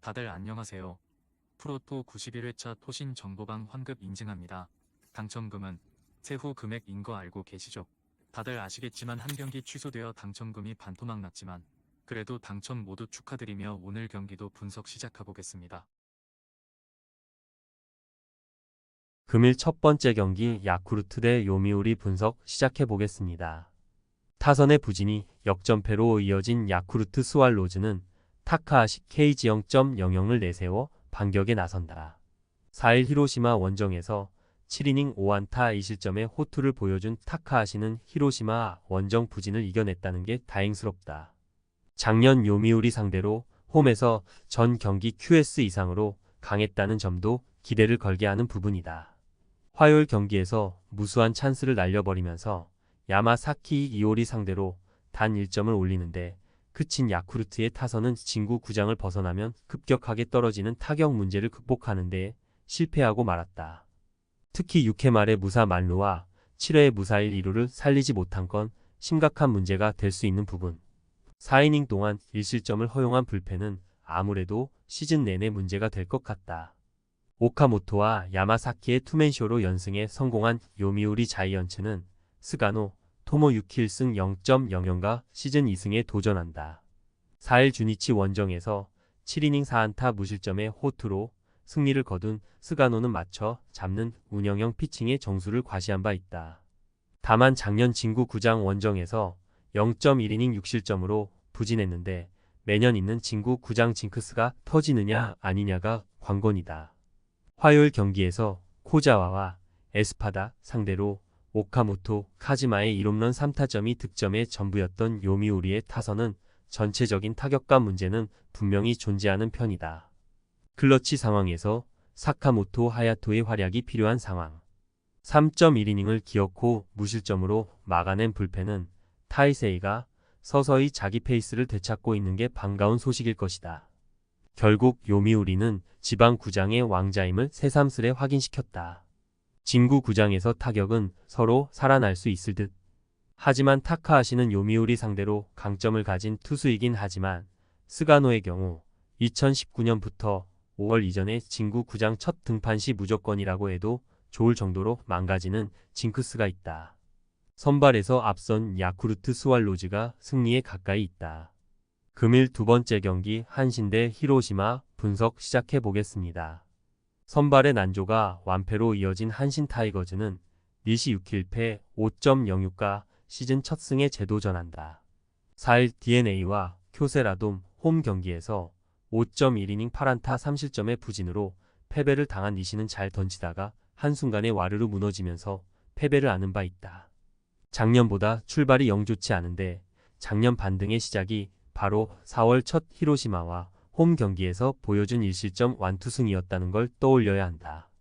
다들 안녕하세요. 프로토 91회차 토신 정보방 환급 인증합니다. 당첨금은 세후 금액인 거 알고 계시죠? 다들 아시겠지만 한 경기 취소되어 당첨금이 반토막 났지만 그래도 당첨 모두 축하드리며 오늘 경기도 분석 시작해보겠습니다. 금일 첫 번째 경기 야쿠르트 대 요미우리 분석 시작해 보겠습니다. 타선의 부진이 역전패로 이어진 야쿠르트 스왈로즈는 타카하시 KG 0.00을 내세워 반격에 나선다. 4일 히로시마 원정에서 7이닝 5안타 2실점의 호투를 보여준 타카하시는 히로시마 원정 부진을 이겨냈다는 게 다행스럽다. 작년 요미우리 상대로 홈에서 전 경기 QS 이상으로 강했다는 점도 기대를 걸게 하는 부분이다. 화요일 경기에서 무수한 찬스를 날려버리면서 야마사키 이오리 상대로 단 1점을 올리는데 그친 야쿠르트의 타선은 진구 구장을 벗어나면 급격하게 떨어지는 타격 문제를 극복하는 데 실패하고 말았다. 특히 6회 말의 무사 만루와 7회의 무사일 2루를 살리지 못한 건 심각한 문제가 될 수 있는 부분. 4이닝 동안 1실점을 허용한 불펜은 아무래도 시즌 내내 문제가 될 것 같다. 오카모토와 야마사키의 투맨쇼로 연승에 성공한 요미우리 자이언츠는 스가노, 토모 6킬 승 0.00가 시즌 2승에 도전한다. 4일 주니치 원정에서 7이닝 4안타 무실점의 호투로 승리를 거둔 스가노는 맞춰 잡는 운영형 피칭의 정수를 과시한 바 있다. 다만 작년 진구 구장 원정에서 0.1이닝 6실점으로 부진했는데 매년 있는 진구 구장 징크스가 터지느냐 아니냐가 관건이다. 화요일 경기에서 코자와와 에스파다 상대로 오카모토, 카지마의 1홈런 3타점이 득점의 전부였던 요미우리의 타선은 전체적인 타격감 문제는 분명히 존재하는 편이다. 클러치 상황에서 사카모토 하야토의 활약이 필요한 상황. 3.1이닝을 기어코 무실점으로 막아낸 불펜은 타이세이가 서서히 자기 페이스를 되찾고 있는 게 반가운 소식일 것이다. 결국 요미우리는 지방 구장의 왕자임을 새삼스레 확인시켰다. 진구 구장에서 타격은 서로 살아날 수 있을 듯. 하지만 타카하시는 요미우리 상대로 강점을 가진 투수이긴 하지만 스가노의 경우 2019년부터 5월 이전에 진구 구장 첫 등판 시 무조건이라고 해도 좋을 정도로 망가지는 징크스가 있다. 선발에서 앞선 야쿠르트 스왈로즈가 승리에 가까이 있다. 금일 두 번째 경기 한신 대 히로시마 분석 시작해 보겠습니다. 선발의 난조가 완패로 이어진 한신 타이거즈는 니시 6킬패 5.06가 시즌 첫 승에 재도전한다. 4일 DeNA와 쿄세라돔 홈 경기에서 5.1이닝 8안타 3실점의 부진으로 패배를 당한 니시는 잘 던지다가 한순간에 와르르 무너지면서 패배를 안은 바 있다. 작년보다 출발이 영 좋지 않은데 작년 반등의 시작이 바로 4월 첫 히로시마와 홈 경기에서 보여준 1실점 완투승이었다는 걸 떠올려야 한다.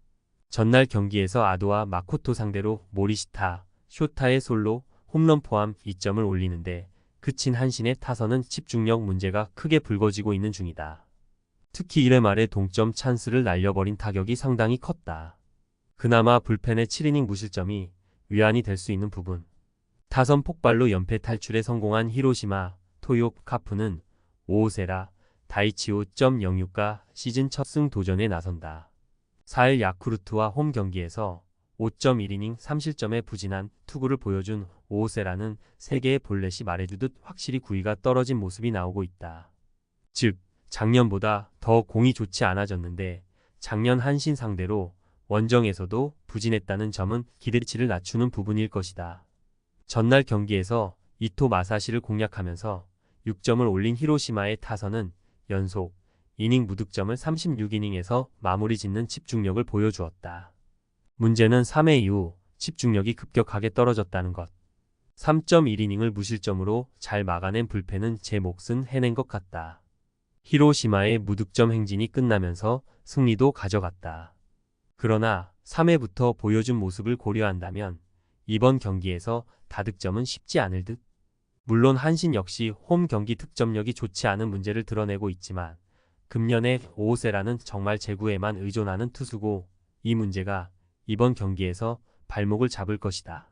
전날 경기에서 아도와 마코토 상대로 모리시타, 쇼타의 솔로, 홈런 포함 2점을 올리는데 그친 한신의 타선은 집중력 문제가 크게 불거지고 있는 중이다. 특히 1회 말에 동점 찬스를 날려버린 타격이 상당히 컸다. 그나마 불펜의 7이닝 무실점이 위안이 될 수 있는 부분. 타선 폭발로 연패 탈출에 성공한 히로시마, 토요 카프는 오오세라, 다이치 5.06가 시즌 첫 승 도전에 나선다. 4일 야쿠르트와 홈 경기에서 5.1이닝 3실점에 부진한 투구를 보여준 오오세라는 3개의 볼넷이 말해주듯 확실히 구위가 떨어진 모습이 나오고 있다. 즉, 작년보다 더 공이 좋지 않아졌는데 작년 한신 상대로 원정에서도 부진했다는 점은 기대치를 낮추는 부분일 것이다. 전날 경기에서 이토 마사시를 공략하면서 6점을 올린 히로시마의 타선은 연속 이닝 무득점을 36이닝에서 마무리 짓는 집중력을 보여주었다. 문제는 3회 이후 집중력이 급격하게 떨어졌다는 것. 3.1이닝을 무실점으로 잘 막아낸 불펜은 제 몫은 해낸 것 같다. 히로시마의 무득점 행진이 끝나면서 승리도 가져갔다. 그러나 3회부터 보여준 모습을 고려한다면 이번 경기에서 다득점은 쉽지 않을 듯. 물론 한신 역시 홈 경기 득점력이 좋지 않은 문제를 드러내고 있지만 금년의 오오세라는 정말 제구에만 의존하는 투수고 이 문제가 이번 경기에서 발목을 잡을 것이다.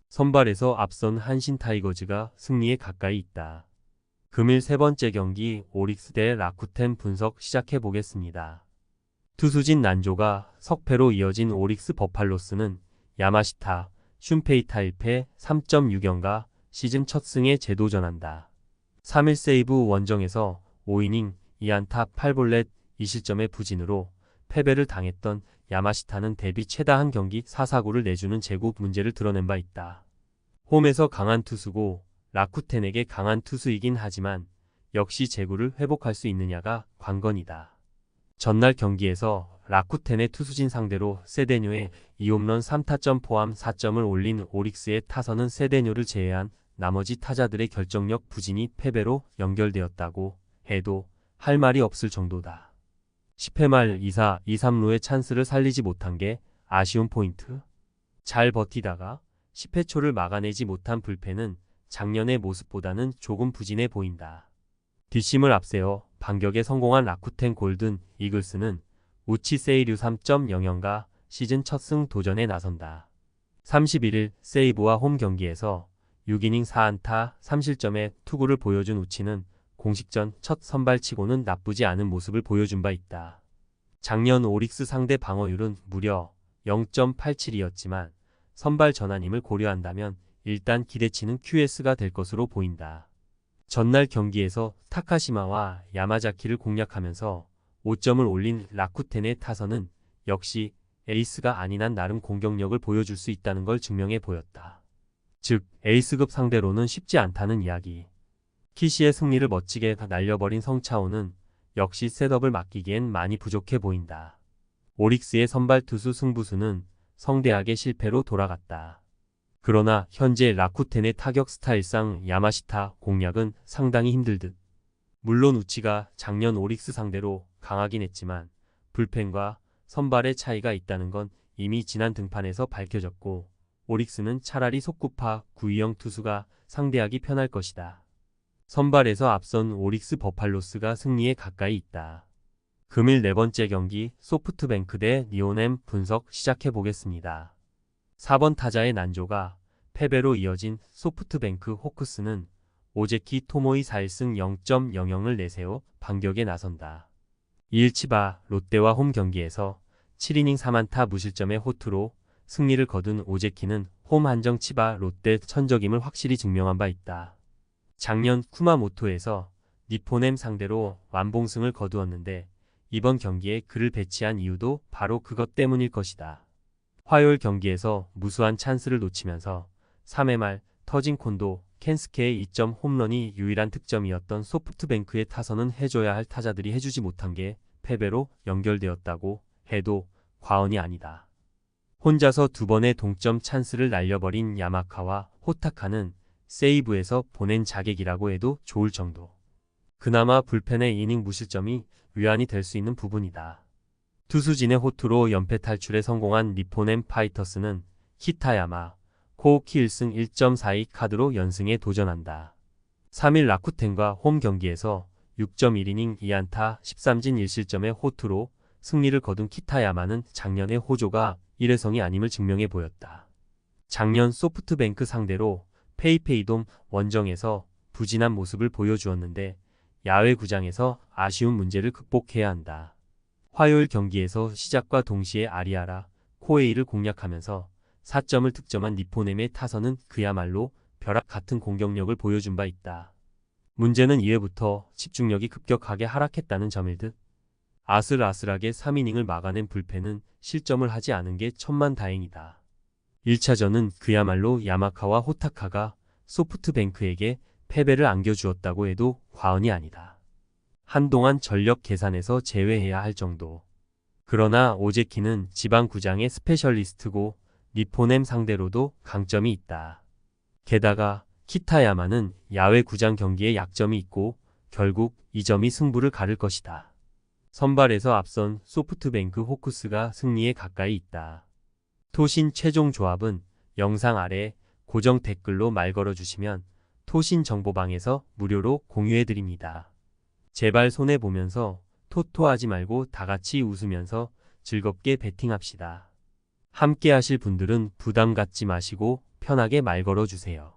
선발에서 앞선 한신 타이거즈가 승리에 가까이 있다. 금일 세 번째 경기 오릭스 대 라쿠텐 분석 시작해 보겠습니다. 투수진 난조가 석패로 이어진 오릭스 버팔로스는 야마시타, 슌페이타 1패 3.6연가 시즌 첫 승에 재도전한다. 3일 세이브 원정에서 5이닝 2안타 8볼넷 2실점의 부진으로 패배를 당했던 야마시타는 데뷔 최다 한 경기 4사구를 내주는 제구 문제를 드러낸 바 있다. 홈에서 강한 투수고 라쿠텐에게 강한 투수이긴 하지만 역시 제구를 회복할 수 있느냐가 관건이다. 전날 경기에서 라쿠텐의 투수진 상대로 세데뇨의 2홈런 3타점 포함 4점을 올린 오릭스의 타선은 세데뇨를 제외한 나머지 타자들의 결정력 부진이 패배로 연결되었다고 해도 할 말이 없을 정도다. 10회 말 2사 2-3루의 찬스를 살리지 못한 게 아쉬운 포인트. 잘 버티다가 10회 초를 막아내지 못한 불펜은 작년의 모습보다는 조금 부진해 보인다. 뒷심을 앞세워 반격에 성공한 라쿠텐 골든 이글스는 우치 세이류 3.00가 시즌 첫 승 도전에 나선다. 31일 세이브와 홈 경기에서 6이닝 4안타 3실점의 투구를 보여준 우치는 공식전 첫 선발치고는 나쁘지 않은 모습을 보여준 바 있다. 작년 오릭스 상대 방어율은 무려 0.87이었지만 선발 전환임을 고려한다면 일단 기대치는 QS가 될 것으로 보인다. 전날 경기에서 타카시마와 야마자키를 공략하면서 5점을 올린 라쿠텐의 타선은 역시 에이스가 아닌 한 나름 공격력을 보여줄 수 있다는 걸 증명해 보였다. 즉 에이스급 상대로는 쉽지 않다는 이야기. 키시의 승리를 멋지게 날려버린 성차오는 역시 셋업을 맡기기엔 많이 부족해 보인다. 오릭스의 선발 투수 승부수는 성대하게 실패로 돌아갔다. 그러나 현재 라쿠텐의 타격 스타일상 야마시타 공략은 상당히 힘들 듯. 물론 우치가 작년 오릭스 상대로 강하긴 했지만 불펜과 선발의 차이가 있다는 건 이미 지난 등판에서 밝혀졌고 오릭스는 차라리 속구파 구위형 투수가 상대하기 편할 것이다. 선발에서 앞선 오릭스 버팔로스가 승리에 가까이 있다. 금일 네 번째 경기 소프트뱅크 대 니온엠 분석 시작해 보겠습니다. 4번 타자의 난조가 패배로 이어진 소프트뱅크 호크스는 오제키 토모이 4일승 0.00을 내세워 반격에 나선다. 2일 치바 롯데와 홈 경기에서 7이닝 3안타 무실점의 호투로 승리를 거둔 오제키는 홈 한정 치바 롯데 천적임을 확실히 증명한 바 있다. 작년 쿠마모토에서 니포넴 상대로 완봉승을 거두었는데 이번 경기에 그를 배치한 이유도 바로 그것 때문일 것이다. 화요일 경기에서 무수한 찬스를 놓치면서 3회 말 터진 콘도 켄스케의 2점 홈런이 유일한 득점이었던 소프트뱅크의 타선은 해줘야 할 타자들이 해주지 못한 게 패배로 연결되었다고 해도 과언이 아니다. 혼자서 두 번의 동점 찬스를 날려버린 야마카와 호타카는 세이브에서 보낸 자객이라고 해도 좋을 정도. 그나마 불펜의 이닝 무실점이 위안이 될 수 있는 부분이다. 투수진의 호투로 연패 탈출에 성공한 니포넴 파이터스는 히타야마, 코오키 1승 1.42 카드로 연승에 도전한다. 3일 라쿠텐과 홈 경기에서 6.1이닝 2안타 13진 1실점의 호투로 승리를 거둔 키타야마는 작년의 호조가 일회성이 아님을 증명해 보였다. 작년 소프트뱅크 상대로 페이페이돔 원정에서 부진한 모습을 보여주었는데 야외 구장에서 아쉬운 문제를 극복해야 한다. 화요일 경기에서 시작과 동시에 아리아라, 코에이를 공략하면서 4점을 득점한 니포넴의 타선은 그야말로 벼락 같은 공격력을 보여준 바 있다. 문제는 2회부터 집중력이 급격하게 하락했다는 점일 듯. 아슬아슬하게 3이닝을 막아낸 불펜은 실점을 하지 않은 게 천만다행이다. 1차전은 그야말로 야마카와 호타카가 소프트뱅크에게 패배를 안겨주었다고 해도 과언이 아니다. 한동안 전력 계산에서 제외해야 할 정도. 그러나 오제키는 지방구장의 스페셜리스트고 니포넴 상대로도 강점이 있다. 게다가 키타야마는 야외 구장 경기에 약점이 있고 결국 이 점이 승부를 가를 것이다. 선발에서 앞선 소프트뱅크 호크스가 승리에 가까이 있다. 토신 최종 조합은 영상 아래 고정 댓글로 말 걸어주시면 토신 정보방에서 무료로 공유해드립니다. 제발 손해보면서 토토하지 말고 다같이 웃으면서 즐겁게 베팅합시다. 함께 하실 분들은 부담 갖지 마시고 편하게 말 걸어주세요.